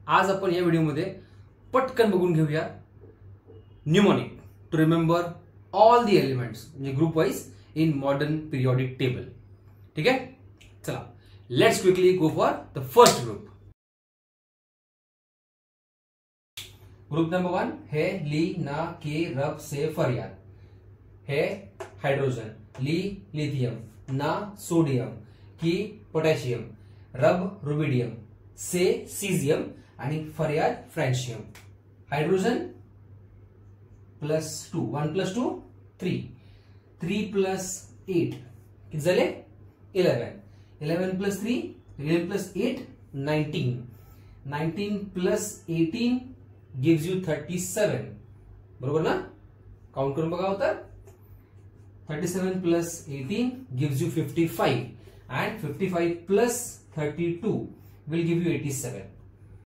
आज आपण या व्हिडिओमध्ये पटकन बघून घेऊया mnemonic to remember all the elements म्हणजे group wise in modern periodic table. ठीक है, चला let's quickly go for the first group. Group number 1 है ली ना के रब से फरियाद. है हाइड्रोजन, ली लिथियम, ना सोडियम, की पोटॅशियम, रब रुबिडियम, से सीजियम आणि फरियाद फ्रॅन्शियम. हाइड्रोजन +2 1 + 2 3 3 + 8 किती झाले 11 11 + 3 11 + 8 19 19 + 18 gives you 37. बरोबर ना, काउंट करून बघा होता. 37 + 18 gives you 55 and 55 + 32 will give you 87.